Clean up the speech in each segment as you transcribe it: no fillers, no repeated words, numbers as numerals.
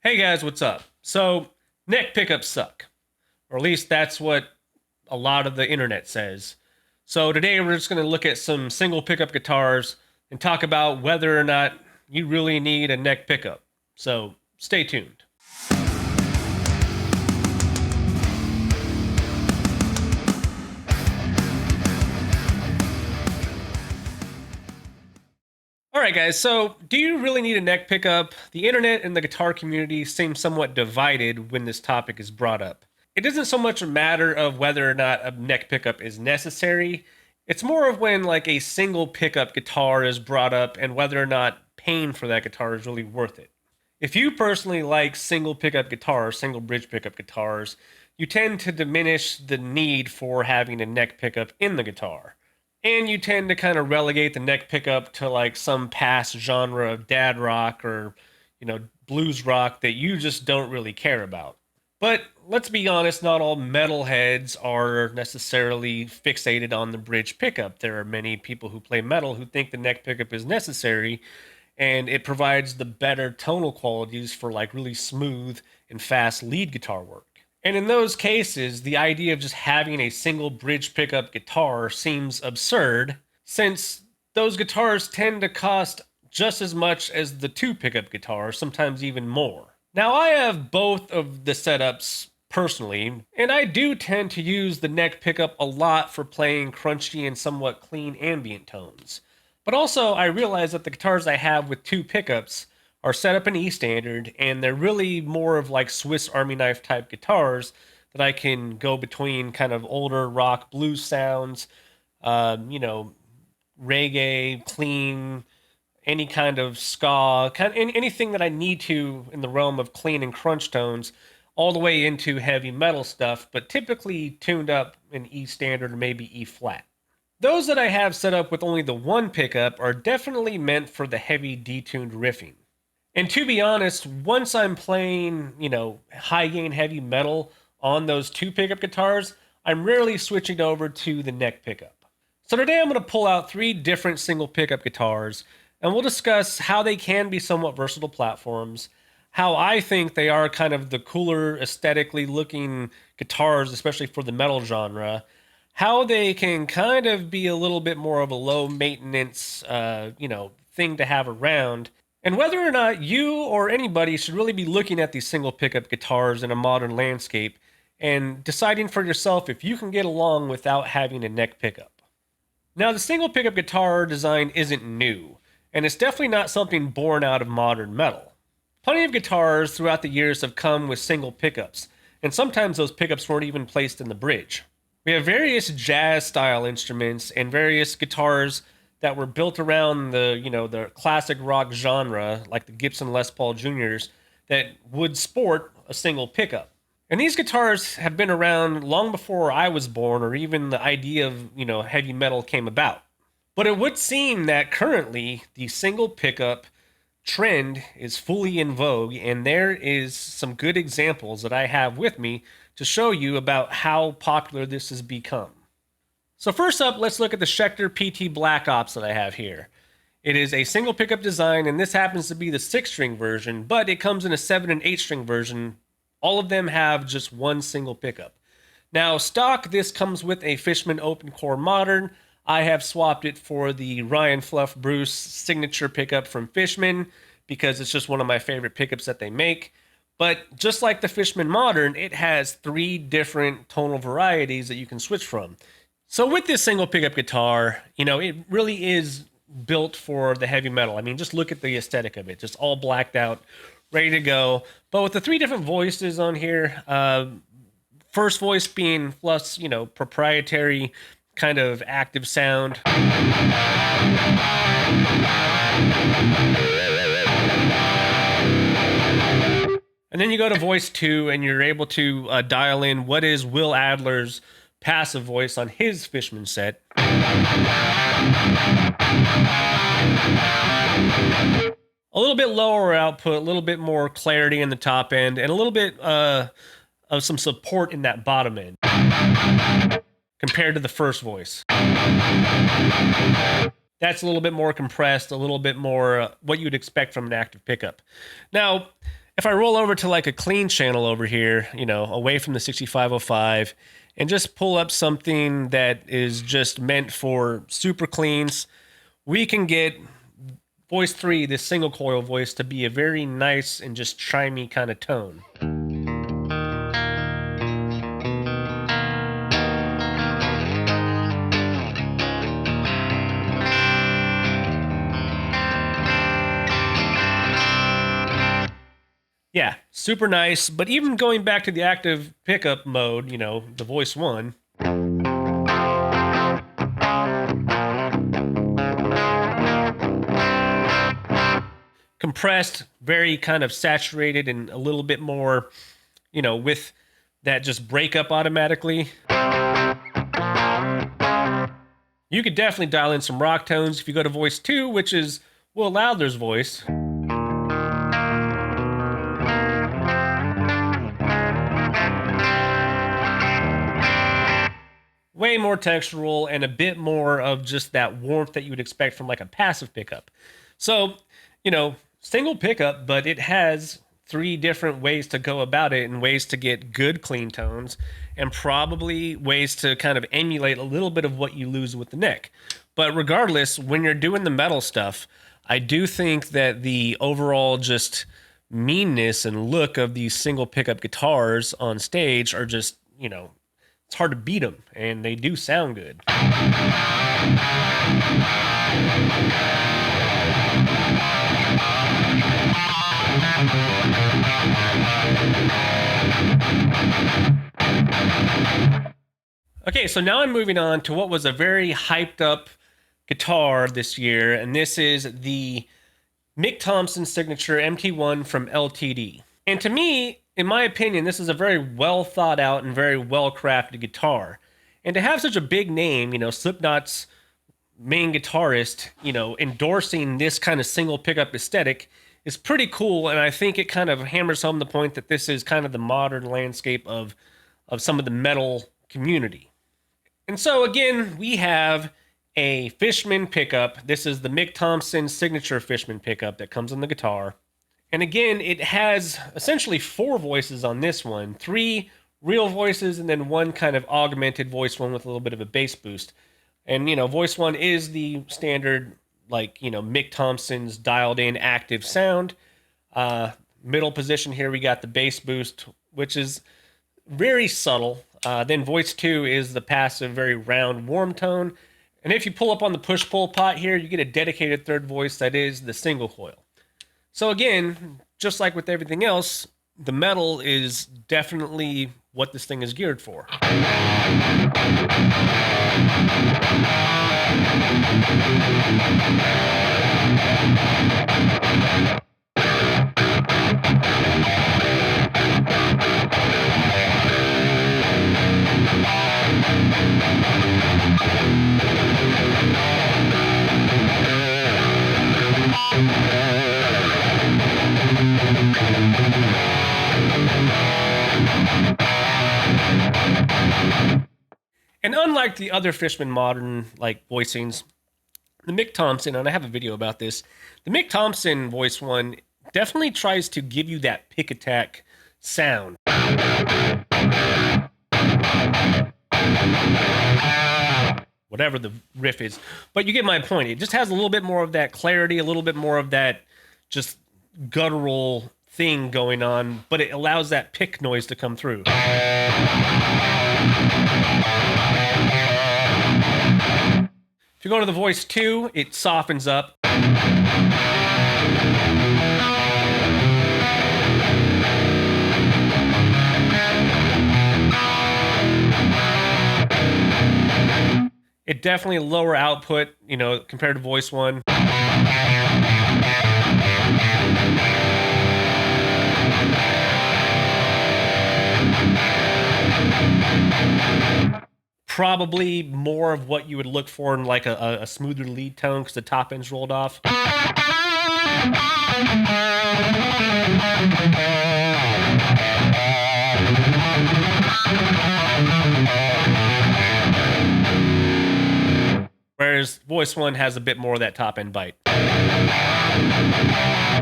Hey guys, what's up? So, neck pickups suck. Or at least that's what a lot of the internet says. So, today we're just going to look at some single pickup guitars and talk about whether or not you really need a neck pickup. So, stay tuned. Alright guys, so do you really need a neck pickup? The internet and the guitar community seem somewhat divided when this topic is brought up. It isn't so much a matter of whether or not a neck pickup is necessary. It's more of when like a single pickup guitar is brought up and whether or not paying for that guitar is really worth it. If you personally like single pickup guitars, single bridge pickup guitars, you tend to diminish the need for having a neck pickup in the guitar. And you tend to kind of relegate the neck pickup to like some past genre of dad rock or, blues rock that you just don't really care about. But let's be honest, not all metalheads are necessarily fixated on the bridge pickup. There are many people who play metal who think the neck pickup is necessary and it provides the better tonal qualities for like really smooth and fast lead guitar work. And in those cases, the idea of just having a single bridge pickup guitar seems absurd, since those guitars tend to cost just as much as the two pickup guitar, sometimes even more. Now, I have both of the setups personally, and I do tend to use the neck pickup a lot for playing crunchy and somewhat clean ambient tones. But also, I realize that the guitars I have with two pickups are set up in E standard, and they're really more of like Swiss Army knife type guitars that I can go between kind of older rock blues sounds, reggae, clean, any kind of ska, anything that I need to in the realm of clean and crunch tones, all the way into heavy metal stuff, but typically tuned up in E standard or maybe E flat. Those that I have set up with only the one pickup are definitely meant for the heavy detuned riffing. And to be honest, once I'm playing, high gain heavy metal on those two pickup guitars, I'm rarely switching over to the neck pickup. So today I'm going to pull out three different single pickup guitars, and we'll discuss how they can be somewhat versatile platforms, how I think they are kind of the cooler, aesthetically looking guitars, especially for the metal genre, how they can kind of be a little bit more of a low maintenance, thing to have around, and whether or not you or anybody should really be looking at these single pickup guitars in a modern landscape and deciding for yourself if you can get along without having a neck pickup. Now, the single pickup guitar design isn't new, and it's definitely not something born out of modern metal. Plenty of guitars throughout the years have come with single pickups, and sometimes those pickups weren't even placed in the bridge. We have various jazz style instruments and various guitars that were built around the classic rock genre, like the Gibson Les Paul Juniors, that would sport a single pickup. And these guitars have been around long before I was born, or even the idea of heavy metal came about. But it would seem that currently the single pickup trend is fully in vogue, and there is some good examples that I have with me to show you about how popular this has become. So first up, let's look at the Schecter PT Black Ops that I have here. It is a single pickup design, and this happens to be the 6-string version, but it comes in a 7 and 8-string version. All of them have just one single pickup. Now, stock, this comes with a Fishman Open Core Modern. I have swapped it for the Ryan Fluff Bruce signature pickup from Fishman because it's just one of my favorite pickups that they make. But just like the Fishman Modern, it has 3 different tonal varieties that you can switch from. So with this single pickup guitar, it really is built for the heavy metal. I mean, just look at the aesthetic of it, just all blacked out, ready to go. But with the 3 different voices on here, first voice being Fluff's, proprietary kind of active sound. And then you go to voice 2 and you're able to dial in what is Will Adler's passive voice on his Fishman set. A little bit lower output, a little bit more clarity in the top end, and a little bit of some support in that bottom end compared to the first voice. That's a little bit more compressed, a little bit more what you'd expect from an active pickup. Now, If I roll over to like a clean channel over here, you know, away from the 6505, and just pull up something that is just meant for super cleans, we can get voice 3, this single coil voice, to be a very nice and just chimey kind of tone. Yeah, super nice. But even going back to the active pickup mode, you know, the voice 1, compressed, very kind of saturated, and a little bit more, you know, with that just break up automatically. You could definitely dial in some rock tones if you go to voice 2, which is Will Lowther's voice. Way more textural and a bit more of just that warmth that you would expect from like a passive pickup. So, you know, single pickup, but it has 3 different ways to go about it and ways to get good clean tones, and probably ways to kind of emulate a little bit of what you lose with the neck. But regardless, when you're doing the metal stuff, I do think that the overall just meanness and look of these single pickup guitars on stage are just, you know, it's hard to beat them, and they do sound good. Okay, so now I'm moving on to what was a very hyped up guitar this year, and this is the Mick Thomson signature MT1 from LTD. And to me, in my opinion, this is a very well thought out and very well crafted guitar. And to have such a big name, you know, Slipknot's main guitarist, you know, endorsing this kind of single pickup aesthetic is pretty cool. And I think it kind of hammers home the point that this is kind of the modern landscape of some of the metal community. And so again, we have a Fishman pickup. This is the Mick Thomson signature Fishman pickup that comes on the guitar. And again, it has essentially 4 voices on this one, 3 real voices, and then 1 kind of augmented voice one with a little bit of a bass boost. And, you know, voice 1 is the standard, like, you know, Mick Thomson's dialed in active sound. Middle position here, we got the bass boost, which is very subtle. Then voice 2 is the passive, very round, warm tone. And if you pull up on the push-pull pot here, you get a dedicated third voice that is the single coil. So again, just like with everything else, the metal is definitely what this thing is geared for. And unlike the other Fishman modern like voicings, the Mick Thomson, and I have a video about this, the Mick Thomson voice one definitely tries to give you that pick attack sound. Whatever the riff is. But you get my point. It just has a little bit more of that clarity, a little bit more of that just guttural thing going on, but it allows that pick noise to come through. If you go to the voice 2, it softens up. It definitely lower output, you know, compared to voice 1. Probably more of what you would look for in like a smoother lead tone because the top end's rolled off. Whereas voice 1 has a bit more of that top end bite.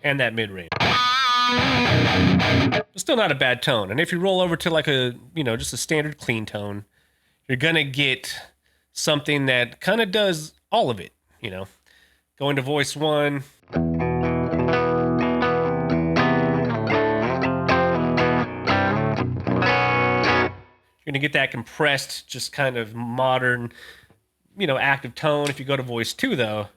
And that mid range. But still not a bad tone. And if you roll over to like a, just a standard clean tone, you're gonna get something that kind of does all of it, Going to voice 1. You're gonna get that compressed, just kind of modern, active tone. If you go to voice 2 though,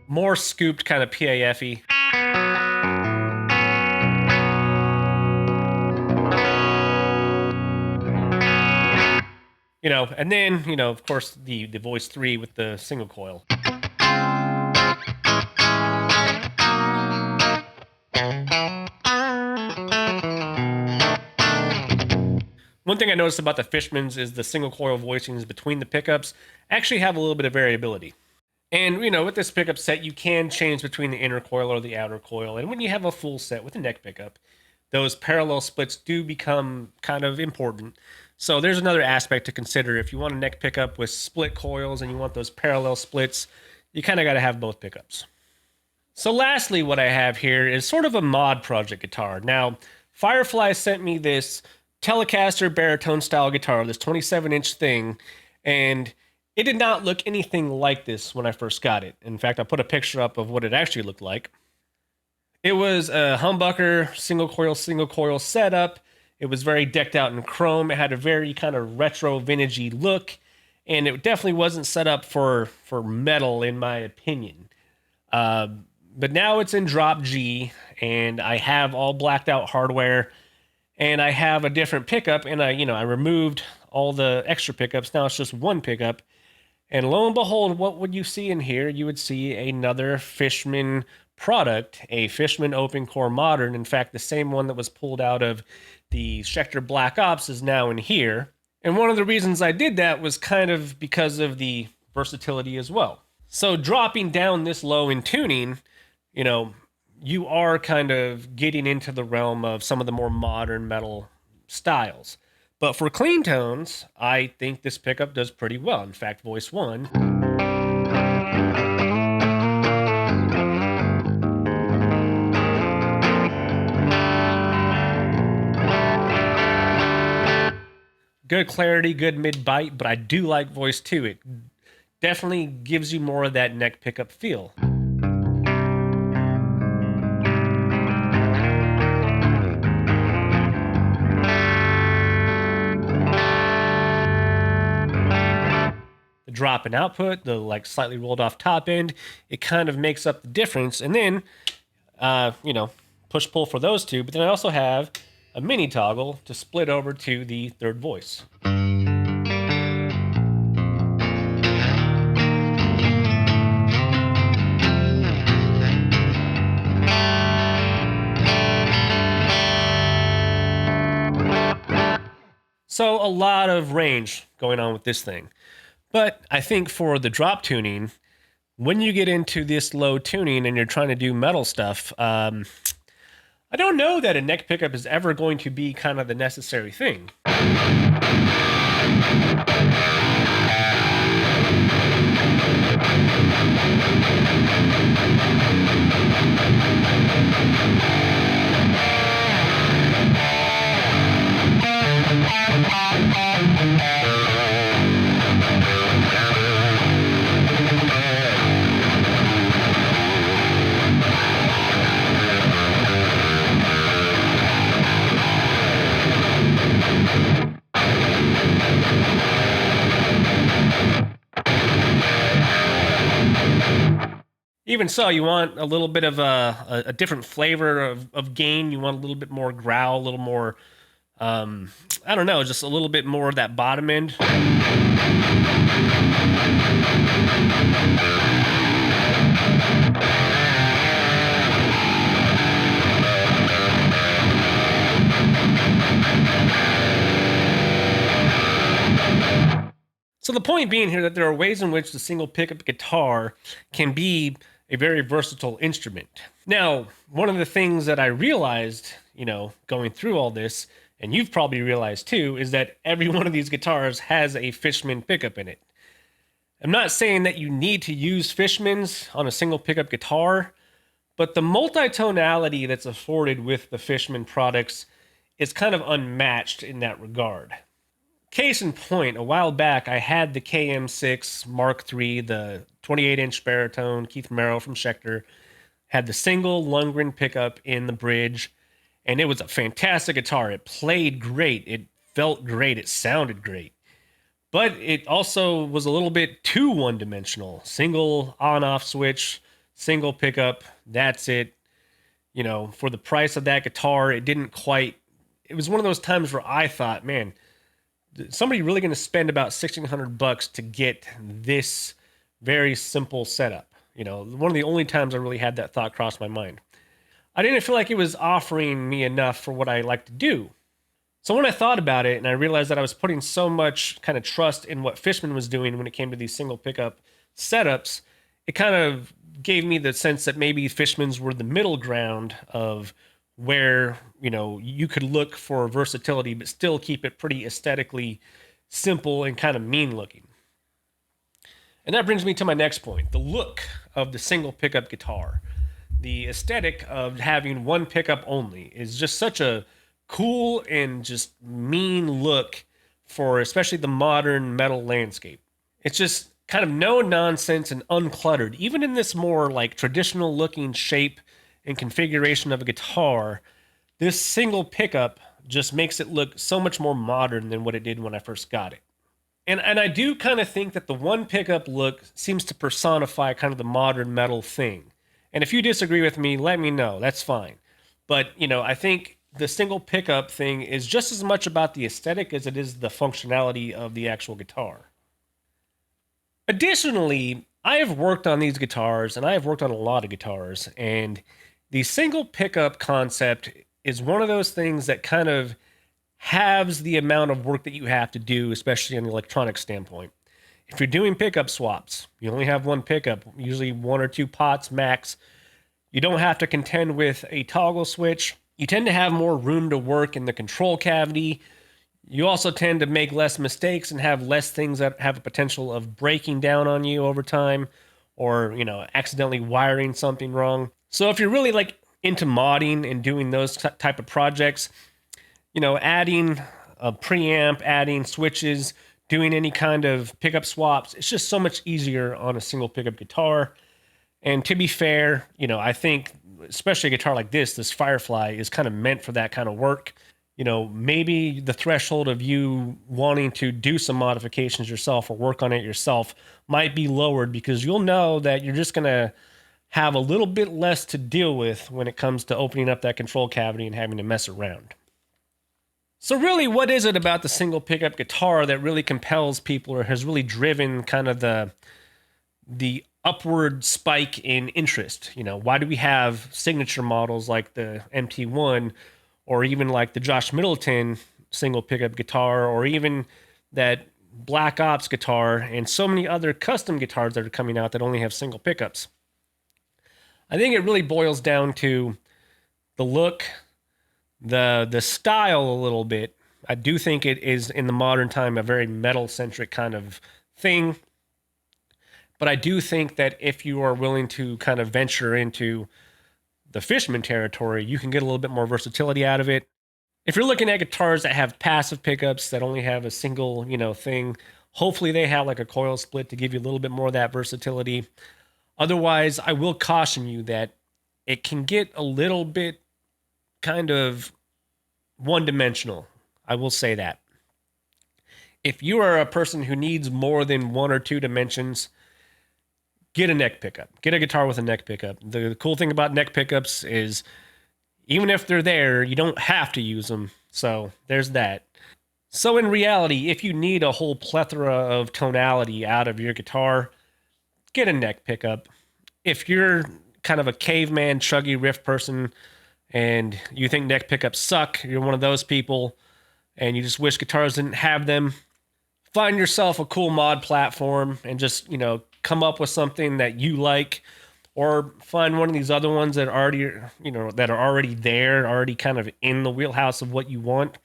more scooped, kind of PAF-y. And then, of course, the voice 3 with the single coil. One thing I noticed about the Fishmans is the single coil voicings between the pickups actually have a little bit of variability. And, with this pickup set, you can change between the inner coil or the outer coil. And when you have a full set with a neck pickup, those parallel splits do become kind of important. So there's another aspect to consider. If you want a neck pickup with split coils and you want those parallel splits, you kind of got to have both pickups. So lastly, what I have here is sort of a mod project guitar. Now, Firefly sent me this Telecaster baritone style guitar, this 27-inch thing, and it did not look anything like this when I first got it. In fact, I put a picture up of what it actually looked like. It was a humbucker, single coil setup. It was very decked out in chrome. It had a very kind of retro vintagey look, and it definitely wasn't set up for metal, in my opinion. But now it's in drop G, and I have all blacked out hardware, and I have a different pickup, and I removed all the extra pickups. Now it's just one pickup. And lo and behold, what would you see in here? You would see another Fishman product, a Fishman Open Core Modern. In fact, the same one that was pulled out of the Schecter Black Ops is now in here. And one of the reasons I did that was kind of because of the versatility as well. So dropping down this low in tuning, you are kind of getting into the realm of some of the more modern metal styles. But for clean tones, I think this pickup does pretty well. In fact, voice 1. Good clarity, good mid-bite, but I do like voice 2. It definitely gives you more of that neck pickup feel. Drop in output, the slightly rolled off top end, it kind of makes up the difference. And then, push pull for those two. But then I also have a mini toggle to split over to the third voice. So a lot of range going on with this thing. But I think for the drop tuning, when you get into this low tuning and you're trying to do metal stuff, I don't know that a neck pickup is ever going to be kind of the necessary thing. Even so, you want a little bit of a different flavor of gain. You want a little bit more growl, a little more, I don't know, just a little bit more of that bottom end. So the point being here that there are ways in which the single pickup guitar can be a very versatile instrument. Now, one of the things that I realized, going through all this and you've probably realized too, is that every one of these guitars has a Fishman pickup in it. I'm not saying that you need to use Fishmans on a single pickup guitar, but the multi-tonality that's afforded with the Fishman products is kind of unmatched in that regard. Case in point, a while back I had the KM6 Mark III, the 28-inch baritone, Keith Merrow from Schecter, had the single Lundgren pickup in the bridge, and it was a fantastic guitar. It played great, it felt great, it sounded great. But it also was a little bit too one-dimensional. Single on-off switch, single pickup, that's it. You know, for the price of that guitar, it didn't quite... It was one of those times where I thought, man, somebody really going to spend about $1,600 to get this very simple setup? You know, one of the only times I really had that thought cross my mind. I didn't feel like it was offering me enough for what I like to do. So when I thought about it and I realized that I was putting so much kind of trust in what Fishman was doing when it came to these single pickup setups, it kind of gave me the sense that maybe Fishmans were the middle ground of where, you know, you could look for versatility but still keep it pretty aesthetically simple and kind of mean looking. And that brings me to my next point, the look of the single pickup guitar. The aesthetic of having one pickup only is just such a cool and just mean look for especially the modern metal landscape. It's just kind of no nonsense and uncluttered. Even in this more like traditional looking shape and configuration of a guitar, this single pickup just makes it look so much more modern than what it did when I first got it. And I do kind of think that the one pickup look seems to personify kind of the modern metal thing. And if you disagree with me, let me know. That's fine. But, you know, I think the single pickup thing is just as much about the aesthetic as it is the functionality of the actual guitar. Additionally, I have worked on these guitars, and I have worked on a lot of guitars, and the single pickup concept is one of those things that kind of halves the amount of work that you have to do, especially on the electronic standpoint. If you're doing pickup swaps, you only have one pickup, usually one or two pots max. You don't have to contend with a toggle switch. You tend to have more room to work in the control cavity. You also tend to make less mistakes and have less things that have a potential of breaking down on you over time, or, you know, accidentally wiring something wrong. So if you're really like into modding and doing those type of projects, you know, adding a preamp, adding switches, doing any kind of pickup swaps, it's just so much easier on a single pickup guitar. And to be fair, you know, I think especially a guitar like this Firefly is kind of meant for that kind of work. You know, maybe the threshold of you wanting to do some modifications yourself or work on it yourself might be lowered because you'll know that you're just going to have a little bit less to deal with when it comes to opening up that control cavity and having to mess around. So really, what is it about the single pickup guitar that really compels people or has really driven kind of the upward spike in interest? You know, why do we have signature models like the MT1 or even like the Josh Middleton single pickup guitar or even that Black Ops guitar and so many other custom guitars that are coming out that only have single pickups? I think it really boils down to the look, the style a little bit. I do think it is in the modern time a very metal-centric kind of thing. But I do think that if you are willing to kind of venture into the Fishman territory, you can get a little bit more versatility out of it. If you're looking at guitars that have passive pickups that only have a single, you know, thing, hopefully they have like a coil split to give you a little bit more of that versatility. Otherwise, I will caution you that it can get a little bit kind of one-dimensional. I will say that. If you are a person who needs more than one or two dimensions, get a neck pickup. Get a guitar with a neck pickup. The cool thing about neck pickups is even if they're there, you don't have to use them. So there's that. So in reality, if you need a whole plethora of tonality out of your guitar, get a neck pickup. If you're kind of a caveman, chuggy riff person, and you think neck pickups suck, you're one of those people, and you just wish guitars didn't have them, find yourself a cool mod platform and just, you know, come up with something that you like, or find one of these other ones that are already, you know, that are already there, already kind of in the wheelhouse of what you want.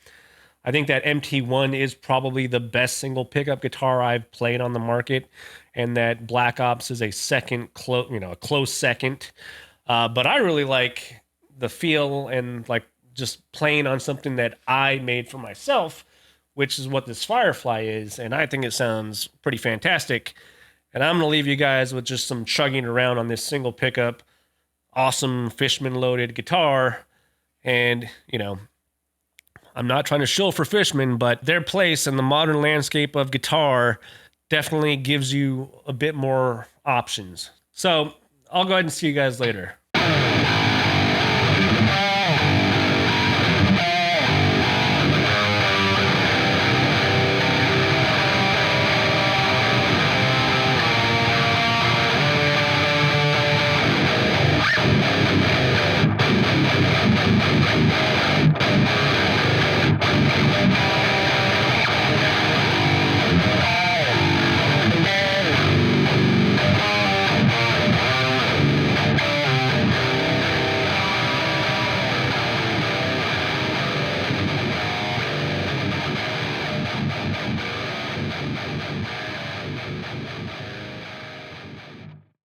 I think that MT1 is probably the best single pickup guitar I've played on the market, and that Black Ops is a a close second. But I really like the feel and like just playing on something that I made for myself, which is what this Firefly is, and I think it sounds pretty fantastic. And I'm gonna leave you guys with just some chugging around on this single pickup, awesome Fishman loaded guitar, and I'm not trying to shill for Fishman, but their place in the modern landscape of guitar definitely gives you a bit more options. So I'll go ahead and see you guys later.